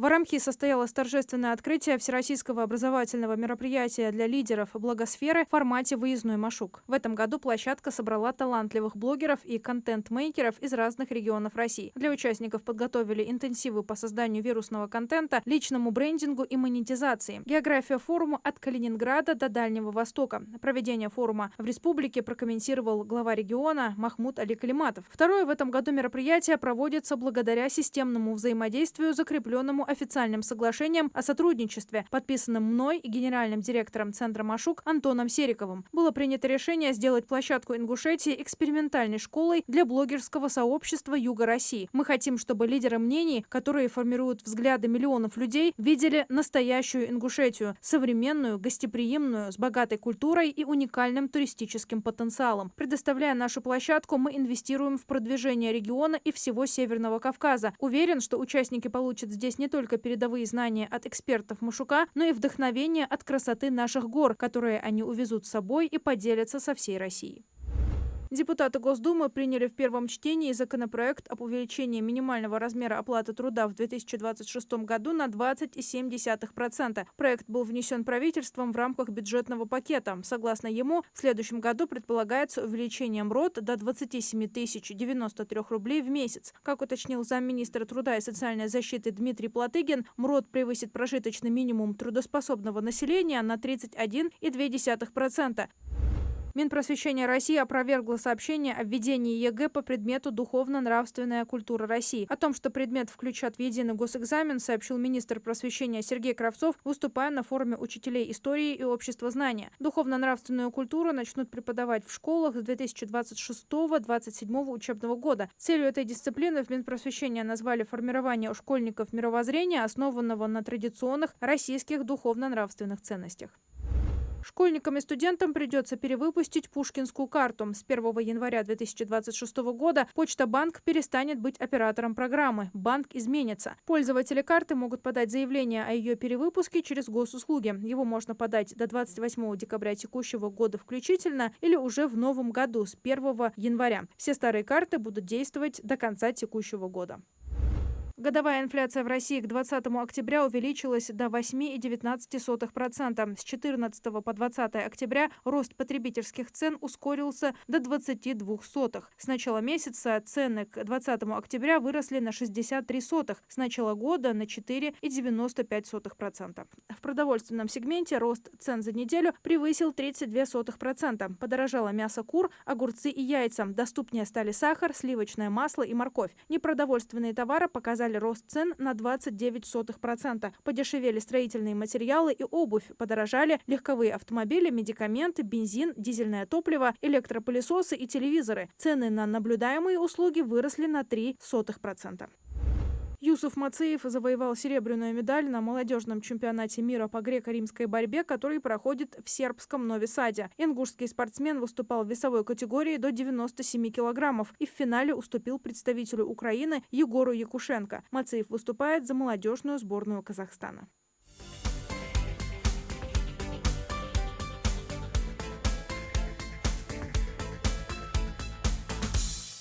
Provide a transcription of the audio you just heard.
В Арамхи состоялось торжественное открытие всероссийского образовательного мероприятия для лидеров блогосферы в формате «Выездной Машук». В этом году площадка собрала талантливых блогеров и контент-мейкеров из разных регионов России. Для участников подготовили интенсивы по созданию вирусного контента, личному брендингу и монетизации. География форума от Калининграда до Дальнего Востока. Проведение форума в республике прокомментировал глава региона Махмуд Али Калиматов. Второе в этом году мероприятие проводится благодаря системному взаимодействию, закрепленному официальным соглашением о сотрудничестве, подписанным мной и генеральным директором Центра Машук Антоном Сериковым. Было принято решение сделать площадку Ингушетии экспериментальной школой для блогерского сообщества Юга России. Мы хотим, чтобы лидеры мнений, которые формируют взгляды миллионов людей, видели настоящую Ингушетию, современную, гостеприимную, с богатой культурой и уникальным туристическим потенциалом. Предоставляя нашу площадку, мы инвестируем в продвижение региона и всего Северного Кавказа. Уверен, что участники получат здесь не только передовые знания от экспертов Машука, но и вдохновение от красоты наших гор, которые они увезут с собой и поделятся со всей Россией. Депутаты Госдумы приняли в первом чтении законопроект об увеличении минимального размера оплаты труда в 2026 году на 20,7%. Проект был внесен правительством в рамках бюджетного пакета. Согласно ему, в следующем году предполагается увеличение МРОТ до 27 093 рублей в месяц. Как уточнил замминистра труда и социальной защиты Дмитрий Платыгин, МРОТ превысит прожиточный минимум трудоспособного населения на 31,2%. Минпросвещение России опровергло сообщение о введении ЕГЭ по предмету «Духовно-нравственная культура России». О том, что предмет включат в единый госэкзамен, сообщил министр просвещения Сергей Кравцов, выступая на форуме учителей истории и общества знания. Духовно-нравственную культуру начнут преподавать в школах с 2026-2027 учебного года. Целью этой дисциплины в Минпросвещении назвали формирование у школьников мировоззрения, основанного на традиционных российских духовно-нравственных ценностях. Школьникам и студентам придется перевыпустить Пушкинскую карту. С 1 января 2026 года Почта Банк перестанет быть оператором программы. Банк изменится. Пользователи карты могут подать заявление о ее перевыпуске через госуслуги. Его можно подать до 28 декабря текущего года включительно или уже в новом году с 1 января. Все старые карты будут действовать до конца текущего года. Годовая инфляция в России к 20 октября увеличилась до 8,19%. С 14 по 20 октября рост потребительских цен ускорился до 22%. С начала месяца цены к 20 октября выросли на 63%. С начала года на 4,95%. В продовольственном сегменте рост цен за неделю превысил 32%. Подорожало мясо кур, огурцы и яйца. Доступнее стали сахар, сливочное масло и морковь. Непродовольственные товары показали рост цен на 29%. Подешевели строительные материалы и обувь. Подорожали легковые автомобили, медикаменты, бензин, дизельное топливо, электропылесосы и телевизоры. Цены на наблюдаемые услуги выросли на 0,03%. Юсуф Мацеев завоевал серебряную медаль на молодежном чемпионате мира по греко-римской борьбе, который проходит в сербском Нови-Саде. Ингушский спортсмен выступал в весовой категории до 97 килограммов и в финале уступил представителю Украины Егору Якушенко. Мацеев выступает за молодежную сборную Казахстана.